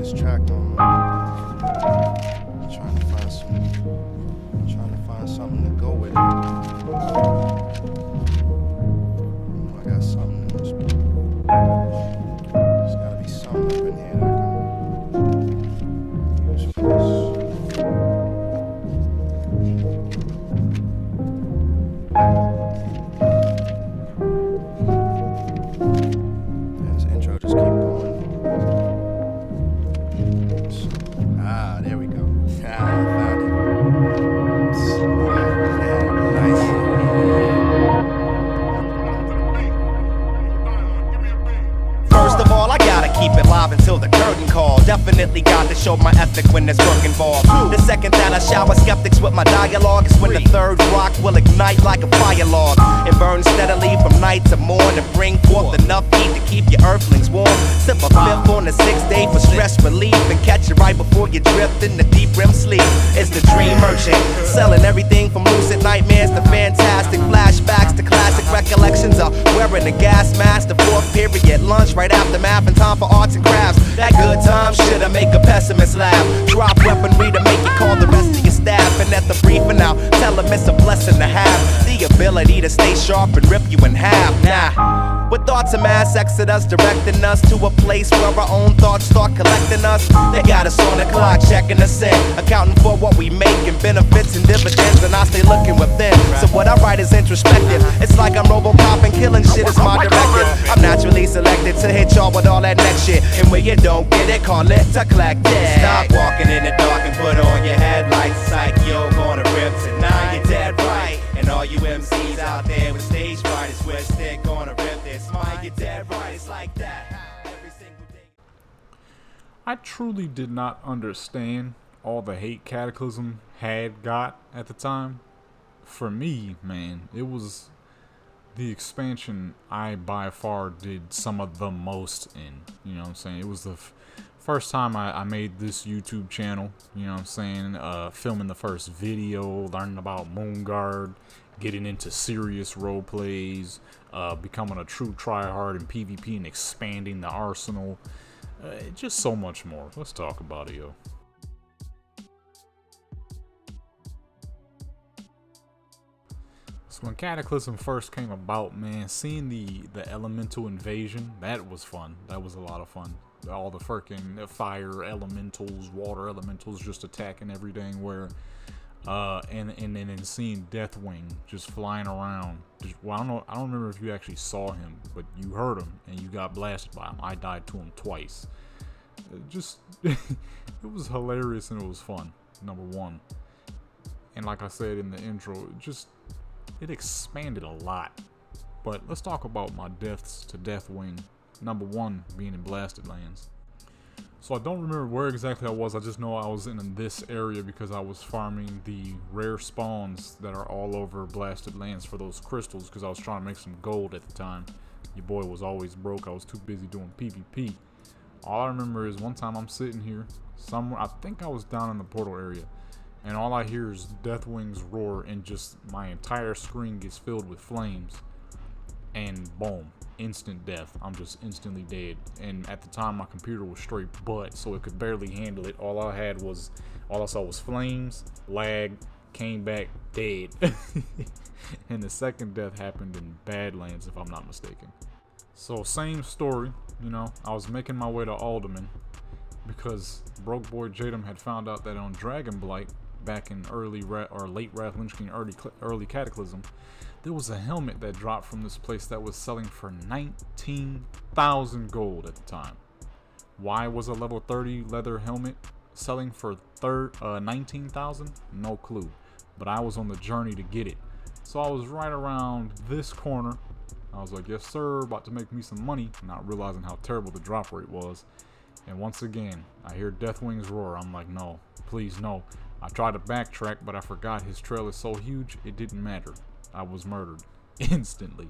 this track on. Trying to find something to go with it. I got something in this. There's gotta be something up in here that I can use for this. Yeah, this intro just keep going. There we go. I found it. Nice. First of all, I gotta keep it live until the curtain call. Definitely got to show my ethic when there's work involved. The second that I shower skeptics with my dialogue is when the third rock will ignite like a fire log and burn steadily from night to morn and bring forth enough heat to keep your earthlings warm. Sip a fifth on the 6th day for stress relief and catch it right before you drift into deep REM sleep. It's the dream merchant, selling everything from lucid nightmares to fantastic flashbacks to classic recollections of wearing a gas mask. The 4th period lunch right after math and time for arts and crafts. That good time shit'll make a pessimist laugh. Drop weaponry to make you call the rest of your staff. And at the briefing out, tell them it's a blessing to have the ability to stay sharp and rip you in half. Nah, with thoughts of mass exodus directing us to a place where our own thoughts start collecting us. They got us on the clock checking us in, accounting for what we make and benefits and dividends, and I stay looking within. So what I write is introspective. It's like I'm Robocop and killing shit is my directive. I'm naturally selected to hit y'all with all that next shit, and when you don't get it, call it eclectic. Stop walking in the dark and put on your headlights. It's like yo gonna rip tonight. You're dead right. And all you MCs out there with stage fright is where they're gonna rip this mic. You're dead right. It's like that every single day. I truly did not understand all the hate Cataclysm had got at the time. For me, man, it was the expansion I by far did some of the most in. You know what I'm saying? It was the first time I made this YouTube channel. You know what I'm saying? Filming the first video, learning about Moonguard, getting into serious role plays, becoming a true tryhard in PvP and expanding the arsenal. Just so much more. Let's talk about it, yo. So when Cataclysm first came about, man, seeing the elemental invasion, that was fun. That was a lot of fun. All the freaking fire elementals, water elementals just attacking everything where and then seeing Deathwing just flying around. Well, I don't remember if you actually saw him, but you heard him and you got blasted by him. I died to him twice. It was hilarious and it was fun, number one. And like I said in the intro, it expanded a lot. But let's talk about my deaths to Deathwing. Number one being in Blasted Lands. So I don't remember where exactly I was. I just know I was in this area because I was farming the rare spawns that are all over Blasted Lands for those crystals, because I was trying to make some gold at the time. Your boy was always broke. I was too busy doing PvP. All I remember is one time I'm sitting here somewhere. I think I was down in the portal area, and all I hear is Deathwing's roar, and just my entire screen gets filled with flames, and boom, instant death. I'm just instantly dead. And at the time my computer was straight butt, so it could barely handle it. All I saw was flames, lag, came back dead. And the second death happened in Badlands, if I'm not mistaken. So same story, you know, I was making my way to Alderman because broke boy Jadam had found out that on Dragonblight back in late Wrath Lynch King, early Cataclysm, there was a helmet that dropped from this place that was selling for 19,000 gold at the time. Why was a level 30 leather helmet selling for 19,000? No clue. But I was on the journey to get it. So I was right around this corner. I was like, yes sir, about to make me some money, not realizing how terrible the drop rate was. And once again, I hear Deathwing's roar. I'm like, no, please no. I tried to backtrack, but I forgot his trail is so huge, it didn't matter. I was murdered instantly.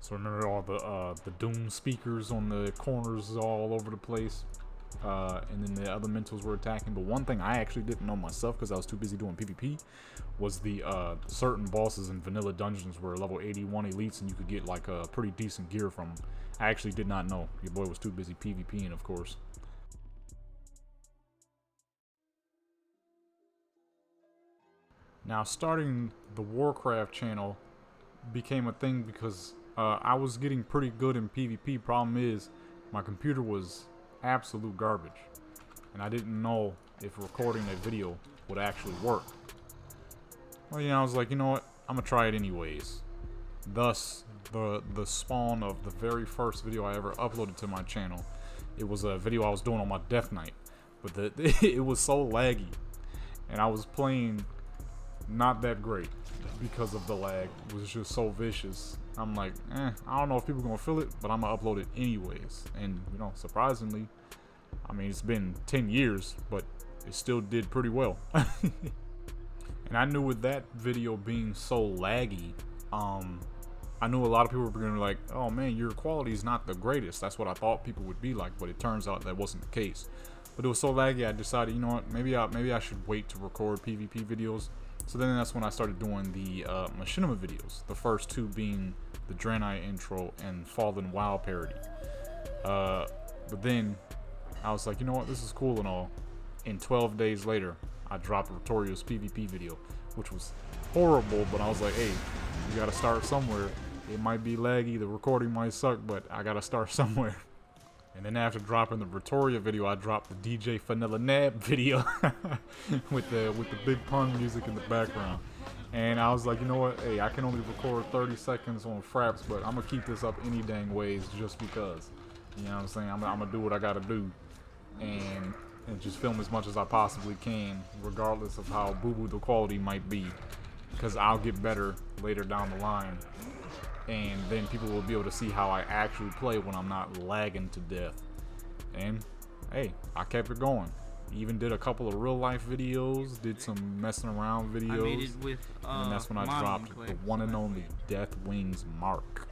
So remember all the doom speakers on the corners all over the place. And then the elementals were attacking. But one thing I actually didn't know myself, because I was too busy doing PvP, was the certain bosses in vanilla dungeons were level 81 elites, and you could get like a pretty decent gear from them. I actually did not know. Your boy was too busy PvPing, of course. Now, starting the Warcraft channel became a thing because I was getting pretty good in PvP. Problem is, my computer was absolute garbage, and I didn't know if recording a video would actually work. Well, I was like, you know what? I'm gonna try it anyways. Thus, the spawn of the very first video I ever uploaded to my channel. It was a video I was doing on my death knight, but it was so laggy, and I was playing not that great because of the lag. It was just so vicious. I'm like, I don't know if people are gonna feel it, but I'm gonna upload it anyways. And surprisingly, I mean, it's been 10 years, but it still did pretty well. And I knew with that video being so laggy, I knew a lot of people were gonna be like, oh man, your quality is not the greatest. That's what I thought people would be like, but it turns out that wasn't the case. But it was so laggy, I decided, you know what, maybe I should wait to record PvP videos. So then that's when I started doing the machinima videos. The first two being the Draenei intro and Fallen WoW parody. But then I was like, you know what, this is cool and all. And 12 days later, I dropped Retoria's PvP video, which was horrible, but I was like, hey, you gotta start somewhere. It might be laggy, the recording might suck, but I gotta start somewhere. And then after dropping the Retoria video, I dropped the DJ Vanilla Nab video with the big pun music in the background. And I was like, you know what? Hey, I can only record 30 seconds on Fraps, but I'm gonna keep this up any dang ways just because. You know what I'm saying? I'm gonna do what I gotta do, and just film as much as I possibly can, regardless of how boo-boo the quality might be, because I'll get better later down the line. And then people will be able to see how I actually play when I'm not lagging to death. And hey, I kept it going. Even did a couple of real life videos, did some messing around videos. I made it with, and that's when I dropped the one and only Deathwing's Mark.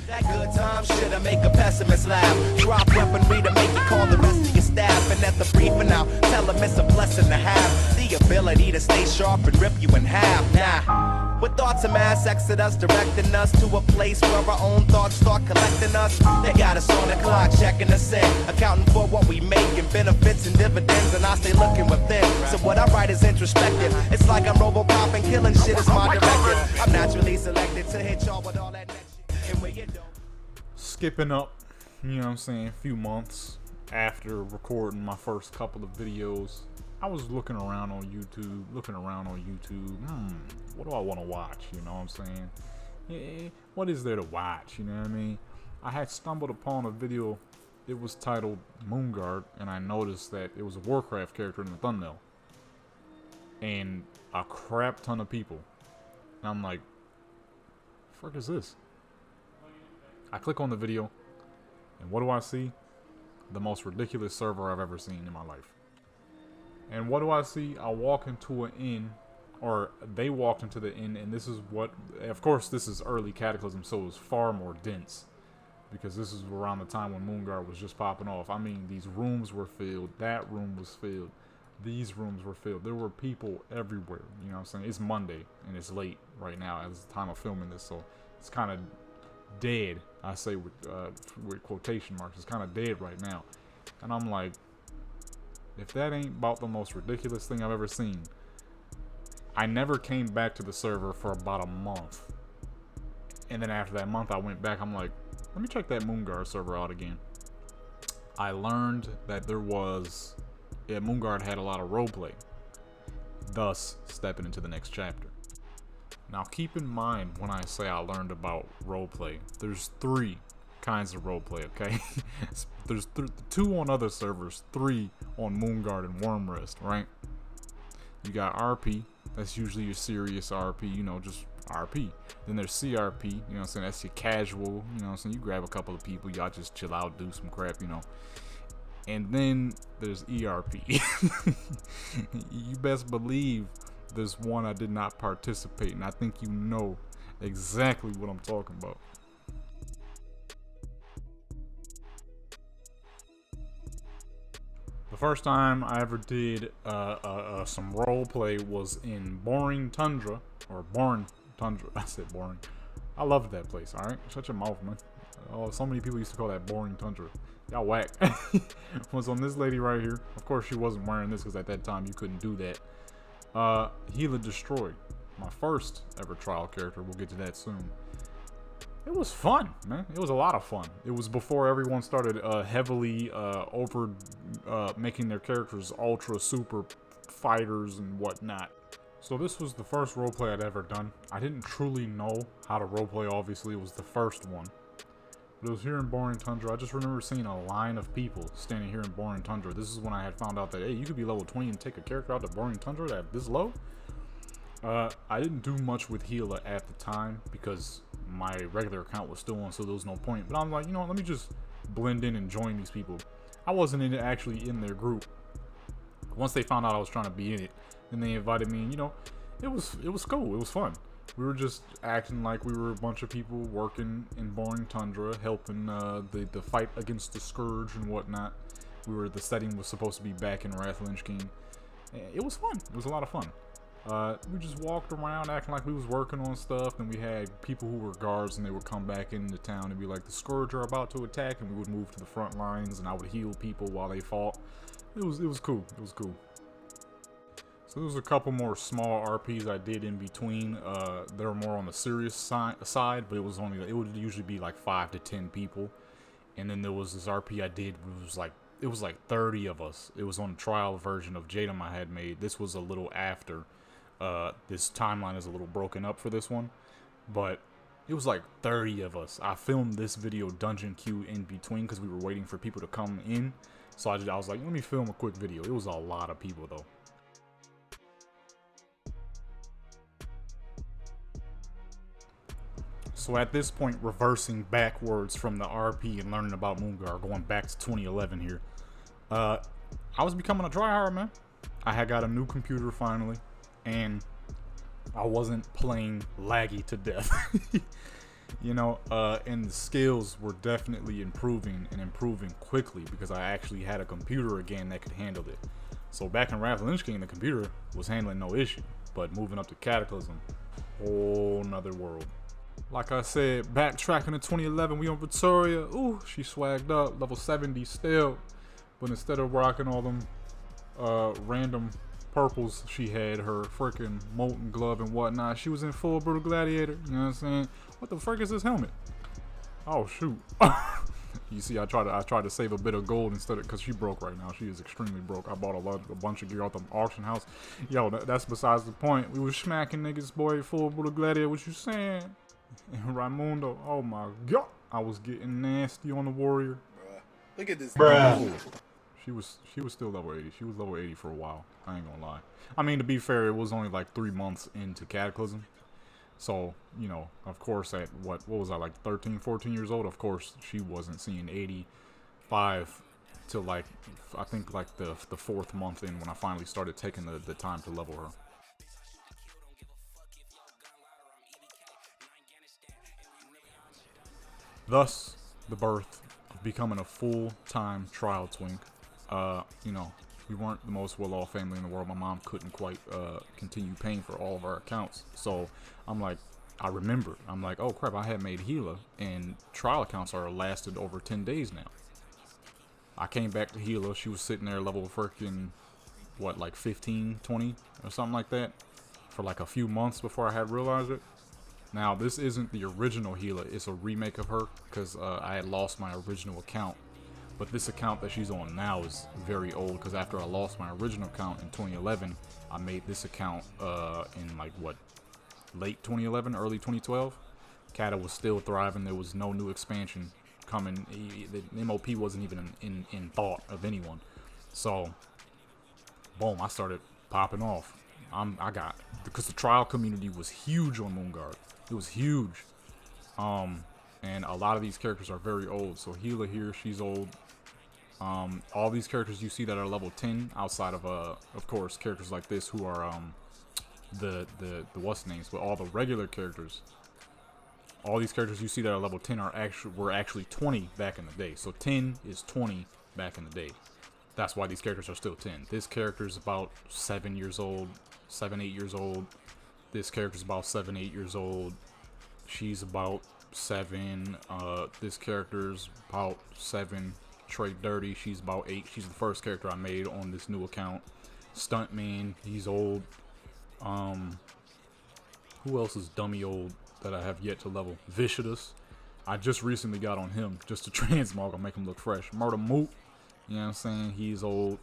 That good time shit'll make a pessimist laugh. Drop weaponry to make you call the rest of your staff. And at the briefing out, tell them it's a blessing to have the ability to stay sharp and rip you in half. Nah, with thoughts of mass exodus directing us to a place where our own thoughts start collecting us. They got us on the clock, checking us in, accounting for what we make and benefits and dividends. And I stay looking within. So what I write is introspective. It's like I'm RoboCop and killing shit is my directive. I'm naturally selected to hit y'all with all that next shit. And where you don't. Skipping up, you know what I'm saying, a few months after recording my first couple of videos, I was looking around on YouTube, what do I want to watch, you know what I'm saying? Yeah, what is there to watch, you know what I mean? I had stumbled upon a video, it was titled Moonguard, and I noticed that it was a Warcraft character in the thumbnail. And a crap ton of people. And I'm like, the fuck is this? I click on the video, and what do I see? The most ridiculous server I've ever seen in my life. And what do I see? I walk into an inn, or they walked into the inn, and this is what, of course this is early Cataclysm, so it was far more dense, because this is around the time when Moonguard was just popping off. I mean, these rooms were filled, that room was filled, these rooms were filled, there were people everywhere, you know what I'm saying? It's Monday, and it's late right now at the time of filming this, so it's kind of dead, I say with quotation marks. It's kind of dead right now. And I'm like, if that ain't about the most ridiculous thing I've ever seen. I never came back to the server for about a month. And then after that month I went back, I'm like, let me check that Moonguard server out again. I learned that Moonguard had a lot of roleplay, thus stepping into the next chapter. Now keep in mind when I say I learned about roleplay, there's 3 kinds of roleplay, okay? There's 2 on other servers, 3 on Moonguard and Wormrest, right? You got RP, that's usually your serious RP, you know, just RP. Then there's CRP, you know what I'm saying, that's your casual, you know what I'm saying, you grab a couple of people, y'all just chill out, do some crap, you know. And then there's ERP. You best believe there's one I did not participate in. I think you know exactly what I'm talking about. The first time I ever did some roleplay was in Boring Tundra, or Boring Tundra. I said boring. I loved that place. All right, shut your mouth, man. Oh, so many people used to call that Boring Tundra. Y'all whack. Was on this lady right here. Of course, she wasn't wearing this because at that time you couldn't do that. Gila Destroyed, my first ever trial character. We'll get to that soon. It was fun, man. It was a lot of fun. It was before everyone started heavily making their characters ultra super fighters and whatnot. So this was the first roleplay I'd ever done. I didn't truly know how to roleplay, obviously. It was the first one. But it was here in Boring Tundra. I just remember seeing a line of people standing here in Boring Tundra. This is when I had found out that, hey, you could be level 20 and take a character out to Boring Tundra at this low. I didn't do much with Gila at the time because my regular account was still on, so there was no point. But I'm like, you know what, let me just blend in and join these people. I wasn't actually in their group. Once they found out I was trying to be in it, then they invited me, and you know, it was cool. It was fun. We were just acting like we were a bunch of people working in Boring Tundra, helping the fight against the Scourge and whatnot. The setting was supposed to be back in Wrath of Lich King. It was fun. It was a lot of fun. We just walked around acting like we was working on stuff, and we had people who were guards, and they would come back into town and be like, the Scourge are about to attack, and we would move to the front lines, and I would heal people while they fought. It was cool. It was cool. So there was a couple more small RPs I did in between. They were more on the serious side, but it would usually be like 5 to 10 people. And then there was this RP I did. It was like 30 of us. It was on the trial version of Jadam I had made. This was a little after. This timeline is a little broken up for this one, but it was like 30 of us. I filmed this video Dungeon Q in between because we were waiting for people to come in. So I was like, let me film a quick video. It was a lot of people though. So at this point, reversing backwards from the RP and learning about Moongar, going back to 2011 here, I was becoming a tryhard, man. I had got a new computer finally, and I wasn't playing laggy to death. You know, and the skills were definitely improving and improving quickly because I actually had a computer again that could handle it. So back in Wrath of Lich King, the computer was handling no issue, but moving up to Cataclysm, whole nother world. Like I said, backtracking to 2011, we on Victoria. Ooh, she swagged up, level 70 still. But instead of rocking all them random purples, she had her freaking molten glove and whatnot. She was in full Brutal Gladiator. You know what I'm saying? What the frick is this helmet? Oh shoot! You see, I tried to save a bit of gold instead of, because she broke right now. She is extremely broke. I bought a bunch of gear out the auction house. Yo, that's besides the point. We was smacking niggas, boy, full Brutal Gladiator. What you saying? And Raimundo, oh my god, I was getting nasty on the warrior. Bruh. Look at this. Bruh. She was still level 80. She was level 80 for a while. I ain't gonna lie. I mean, to be fair, it was only like 3 months into Cataclysm. So, you know, of course, at what was I, like 13, 14 years old? Of course, she wasn't seeing 85 till like, I think like the 4th month in when I finally started taking the time to level her. Thus, the birth of becoming a full-time trial twink. You know, we weren't the most well-off family in the world. My mom couldn't quite continue paying for all of our accounts. So I'm like, I'm like, oh crap, I had made Gila, and trial accounts are lasted over 10 days now. I came back to Gila. She was sitting there level freaking, what, like 15, 20 or something like that for like a few months before I had realized it. Now, this isn't the original Gila, it's a remake of her, because I had lost my original account. But this account that she's on now is very old, because after I lost my original account in 2011, I made this account in like, what, late 2011, early 2012? Cata was still thriving, there was no new expansion coming, the MOP wasn't even in thought of anyone. So, boom, I started popping off. Because the trial community was huge on Moonguard. It was huge. And a lot of these characters are very old. So Gila here, she's old. All these characters you see that are level 10, outside of course, characters like this who are the what's names, but all the regular characters, all these characters you see that are level 10 were actually 20 back in the day. So 10 is 20 back in the day. That's why these characters are still 10. This character is about 7 years old, 8 years old. This character's about 7, 8 years old. She's about 7. This character's about 7. Trade Dirty, she's about 8. She's the first character I made on this new account. Stuntman, he's old. Who else is dummy old that I have yet to level? Vicious. I just recently got on him just to transmog and make him look fresh. Murder Moot. You know what I'm saying? He's old.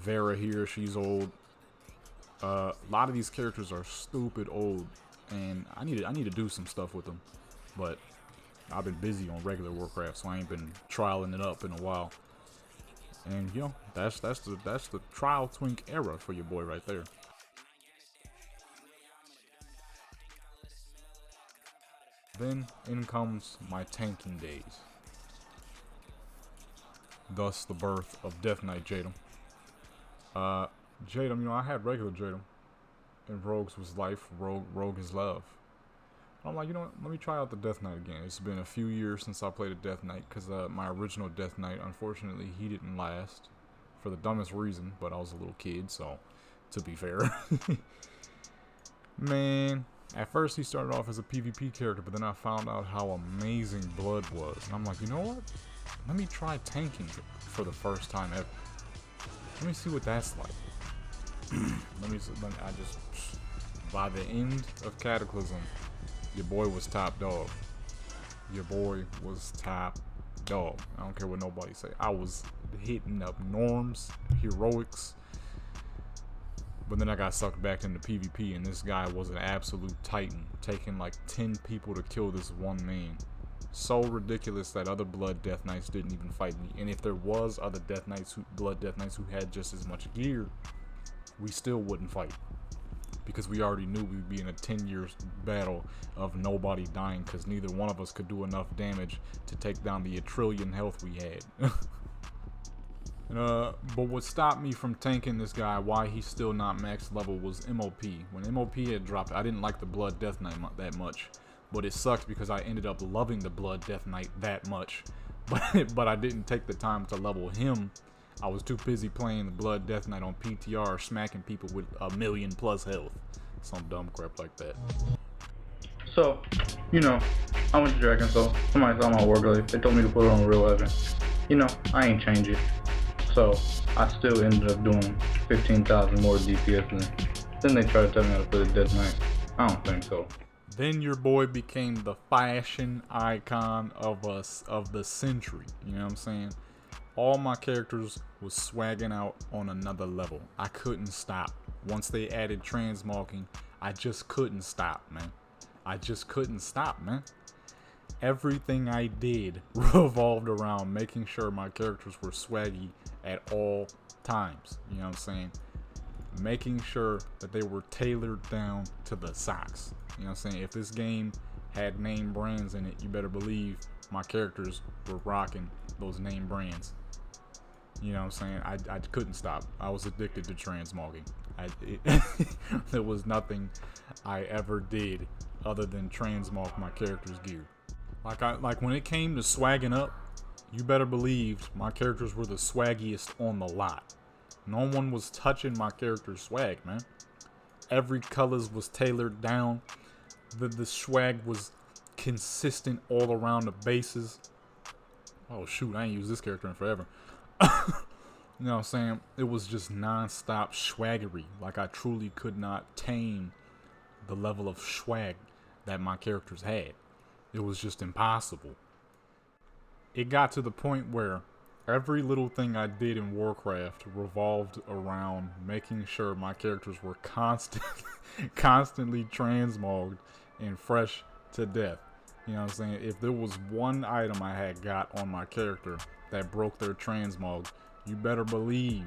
Vera here, she's old. A lot of these characters are stupid old, and I need to do some stuff with them. But I've been busy on regular Warcraft, so I ain't been trialing it up in a while. And you know, that's the trial twink era for your boy right there. Then in comes my tanking days. Thus the birth of Death Knight Jadam. Jadam, you know, I had regular Jadam, and Rogue's was life, Rogue is love. I'm like, you know what, let me try out the Death Knight again. It's been a few years since I played a Death Knight, because my original Death Knight, unfortunately, he didn't last. For the dumbest reason, but I was a little kid, so, to be fair. Man, at first he started off as a PvP character, but then I found out how amazing Blood was. And I'm like, you know what? Let me try tanking for the first time ever. Let me see what that's like. By the end of Cataclysm, your boy was top dog. Your boy was top dog. I don't care what nobody say. I was hitting up norms, heroics. But then I got sucked back into PvP, and this guy was an absolute titan, taking like 10 people to kill this one man. So ridiculous that other Blood Death Knights didn't even fight me. And if there was other Blood Death Knights who had just as much gear, we still wouldn't fight. Because we already knew we'd be in a 10-year battle of nobody dying, because neither one of us could do enough damage to take down the trillion health we had. But what stopped me from tanking this guy, why he's still not max level, was MOP. When MOP had dropped, I didn't like the Blood Death Knight that much. But it sucked because I ended up loving the Blood Death Knight that much. But I didn't take the time to level him. I was too busy playing the Blood Death Knight on PTR, smacking people with 1,000,000+ health. Some dumb crap like that. So, you know, I went to Dragon Soul. Somebody saw my Warglaive. They told me to put it on Real Weapon. You know, I ain't change it. So, I still ended up doing 15,000 more DPS than they tried to tell me how to put a Death Knight. I don't think so. Then your boy became the fashion icon of the century. You know what I'm saying? All my characters was swagging out on another level. I couldn't stop. Once they added transmogging, I just couldn't stop, man. I just couldn't stop, man. Everything I did revolved around making sure my characters were swaggy at all times. You know what I'm saying? Making sure that they were tailored down to the socks. You know what I'm saying? If this game had name brands in it, you better believe my characters were rocking those name brands. You know what I'm saying? I couldn't stop. I was addicted to transmogging. There was nothing I ever did other than transmog my character's gear. Like when it came to swagging up, you better believe my characters were the swaggiest on the lot. No one was touching my character's swag, man. Every colors was tailored down. The swag was consistent all around the bases. Oh shoot, I ain't used this character in forever. You know what I'm saying? It was just non-stop swaggery. Like I truly could not tame the level of swag that my characters had. It was just impossible. It got to the point where every little thing I did in Warcraft revolved around making sure my characters were constantly transmogged and fresh to death. You know what I'm saying? If there was one item I had got on my character that broke their transmog, you better believe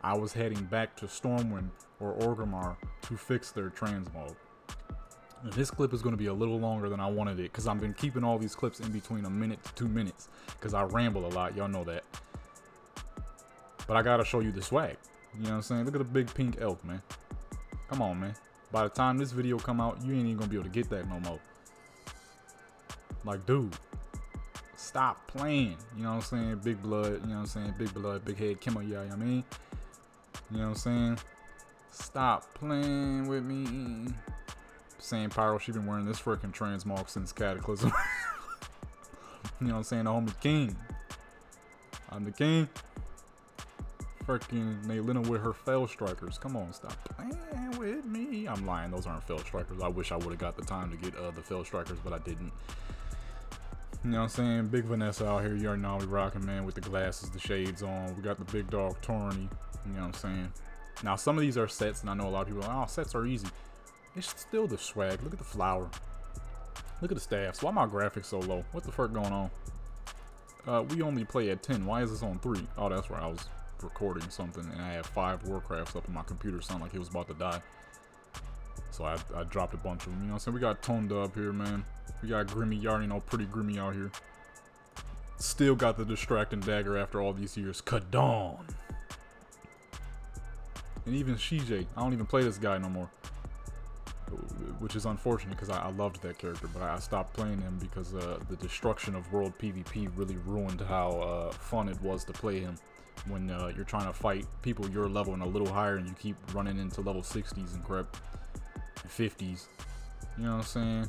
I was heading back to Stormwind or Orgrimmar to fix their transmog. And this clip is going to be a little longer than I wanted it, because I've been keeping all these clips in between 1 minute to 2 minutes, because I ramble a lot, y'all know that. But I gotta show you the swag. You know what I'm saying? Look at the big pink elk, man. Come on, man. By the time this video come out, you ain't even gonna be able to get that no more. Like, dude, stop playing. You know what I'm saying? Big blood, you know what I'm saying? Big blood, big head, Kimmo, yeah, I mean? You know what I'm saying? Stop playing with me. Saying Pyro, she been wearing this freaking transmog since Cataclysm. You know what I'm saying? The homie king. I'm the king. Freaking Naylina with her fell strikers. Come on, stop playing with at me. I'm lying. Those aren't Fell Strikers. I wish I would have got the time to get the Fell Strikers, but I didn't. You know what I'm saying? Big Vanessa out here. You already know we rocking, man, with the glasses, the shades on. We got the big dog Tawny. You know what I'm saying? Now, some of these are sets, and I know a lot of people are like, oh, sets are easy. It's still the swag. Look at the flower. Look at the staffs. Why are my graphics so low? What the fuck going on? We only play at 10. Why is this on 3? Oh, that's right. I was recording something, and I had 5 Warcrafts up in my computer. Sounded like it was about to die. So I dropped a bunch of them. You know what I'm saying? We got Toned up here, man. We got Grimmy. You already know, pretty Grimmy out here. Still got the distracting dagger after all these years. Kadon. And even Shijay. I don't even play this guy no more. Which is unfortunate because I loved that character, but I stopped playing him because the destruction of world PvP really ruined how fun it was to play him when you're trying to fight people your level and a little higher, and you keep running into level 60s and crap, and 50s. You know what I'm saying?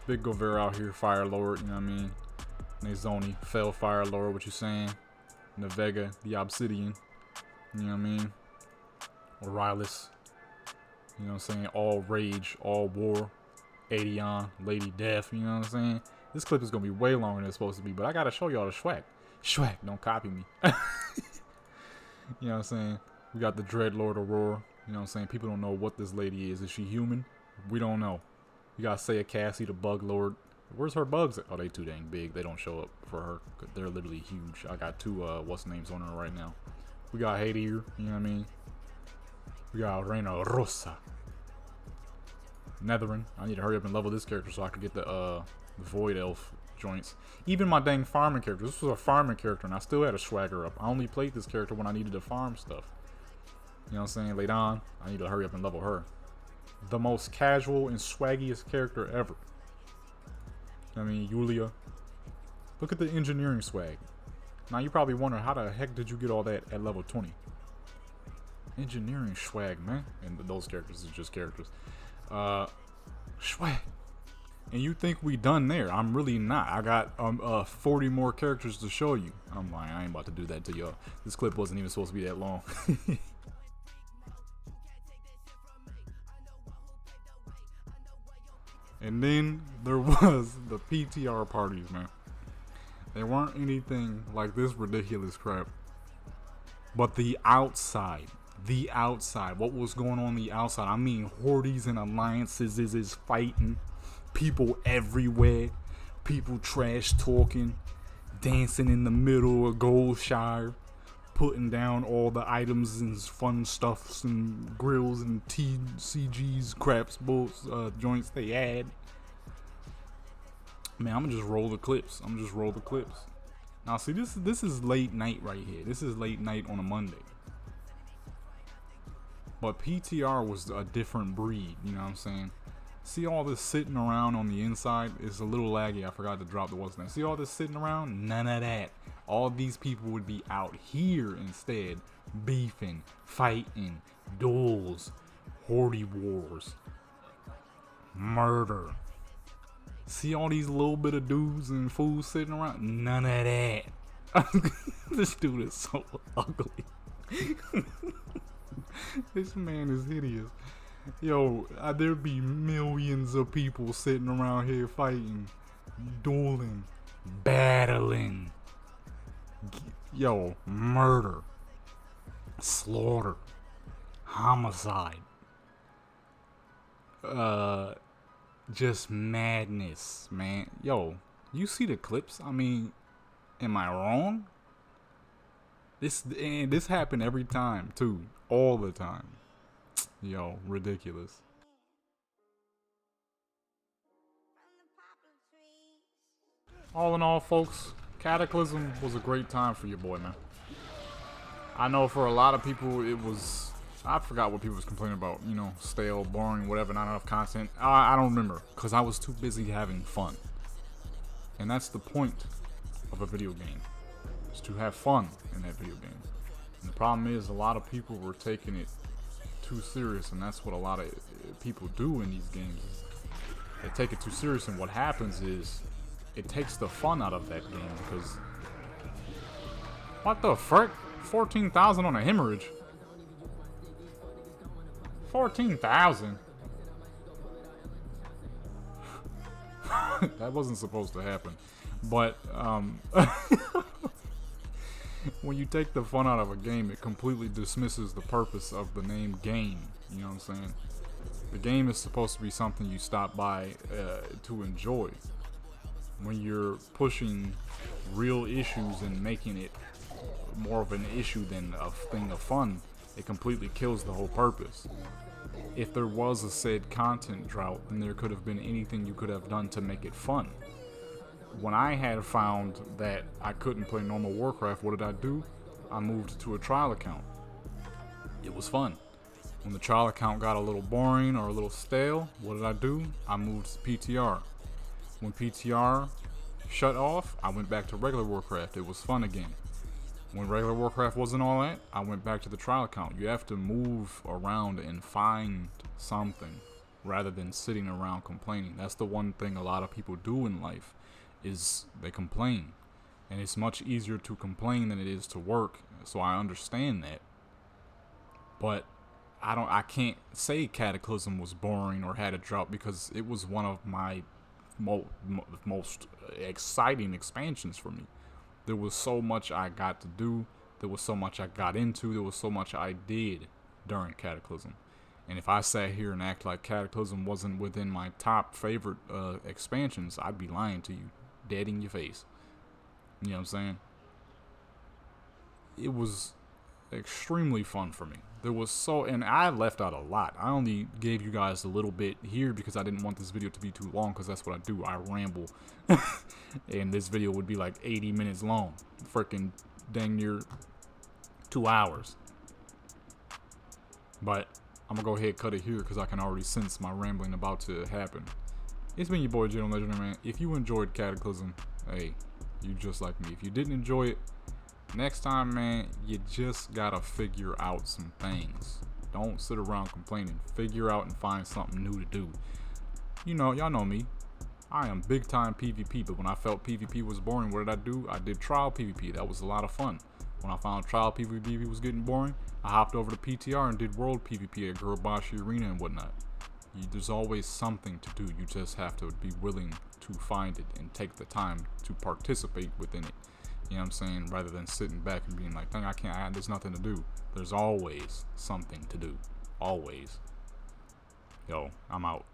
Big Govera out here, Fire Lord, you know what I mean? Nazoni, Fell Fire Lord, what you saying? Nevega, the Obsidian, you know what I mean? Orilis. You know what I'm saying? All Rage, All War, Adion, Lady Death, you know what I'm saying? This clip is going to be way longer than it's supposed to be, but I got to show y'all the swag. Swag, don't copy me. You know what I'm saying? We got the Dreadlord Aurora. You know what I'm saying? People don't know what this lady is. Is she human? We don't know. We got Saya Cassie, the Bug Lord. Where's her bugs at? Oh, they too dang big. They don't show up for her. They're literally huge. I got 2 what's names on her right now. We got Hadir, you know what I mean? We got Reina Rosa. Netherin. I need to hurry up and level this character so I can get the Void Elf joints. Even my dang farming character. This was a farming character and I still had a swagger up. I only played this character when I needed to farm stuff. You know what I'm saying? Later on, I need to hurry up and level her. The most casual and swaggiest character ever. I mean, Yulia. Look at the engineering swag. Now you probably wonder, how the heck did you get all that at level 20? Engineering swag, man. And those characters are just characters. Swag. And you think we done there? I'm really not. I got 40 more characters to show you. I'm lying. I ain't about to do that to y'all. This clip wasn't even supposed to be that long. And then there was the PTR parties, man. They weren't anything like this ridiculous crap. But the outside. The outside. What was going on the outside? I mean, hordes and alliances is fighting. People everywhere. People trash talking. Dancing in the middle of Goldshire. Putting down all the items and fun stuffs and grills and TCGs, craps, bulls, joints they had. Man, I'm gonna just roll the clips. Now, see, this is late night right here. This is late night on a Monday. But PTR was a different breed, you know what I'm saying? See all this sitting around on the inside? It's a little laggy. I forgot to drop the what's name. See all this sitting around? None of that. All these people would be out here instead, beefing, fighting, duels, horde wars, murder. See all these little bit of dudes and fools sitting around? None of that. This dude is so ugly. This man is hideous. Yo, there'd be millions of people sitting around here fighting, dueling, battling. Yo, murder, slaughter, homicide. Just madness, man. Yo, you see the clips? I mean, am I wrong? This happened every time too, all the time. Yo, ridiculous. All in all, folks, Cataclysm was a great time for your boy, man. I know for a lot of people it was, I forgot what people was complaining about, you know, stale, boring, whatever, not enough content. I don't remember, because I was too busy having fun. And that's the point of a video game, is to have fun in that video game. And the problem is, a lot of people were taking it too serious, and that's what a lot of people do in these games. They take it too serious, and what happens is, it takes the fun out of that game, because... What the frick? 14,000 on a hemorrhage? 14,000? That wasn't supposed to happen. But, when you take the fun out of a game, it completely dismisses the purpose of the name game. You know what I'm saying? The game is supposed to be something you stop by to enjoy. When you're pushing real issues and making it more of an issue than a thing of fun, it completely kills the whole purpose. If there was a said content drought, then there could have been anything you could have done to make it fun. When I had found that I couldn't play normal Warcraft, what did I do? I moved to a trial account. It was fun. When the trial account got a little boring or a little stale, what did I do? I moved to PTR. When PTR shut off, I went back to regular Warcraft. It was fun again. When regular Warcraft wasn't all that, I went back to the trial account. You have to move around and find something rather than sitting around complaining. That's the one thing a lot of people do in life, is they complain. And it's much easier to complain than it is to work, so I understand that. But I can't say Cataclysm was boring or had a drought, because it was one of my most exciting expansions for me. There was so much I got to do. There was so much I got into. There was so much I did during Cataclysm. And if I sat here and act like Cataclysm wasn't within my top favorite expansions, I'd be lying to you, dead in your face. You know what I'm saying? It was extremely fun for me. There was and I left out a lot. I only gave you guys a little bit here because I didn't want this video to be too long, because that's what I do. I ramble. And this video would be like 80 minutes long. Freaking dang near 2 hours. But I'm gonna go ahead and cut it here because I can already sense my rambling about to happen. It's been your boy, General Legendary Man. If you enjoyed Cataclysm, hey, you just like me. If you didn't enjoy it, next time, man, you just gotta figure out some things. Don't sit around complaining. Figure out and find something new to do. You know, y'all know me. I am big time PvP, but when I felt PvP was boring, what did I do? I did trial PvP. That was a lot of fun. When I found trial PvP was getting boring, I hopped over to PTR and did world PvP at Gurubashi Arena and whatnot. There's always something to do. You just have to be willing to find it and take the time to participate within it. You know what I'm saying? Rather than sitting back and being like, dang, there's nothing to do. There's always something to do. Always. Yo, I'm out.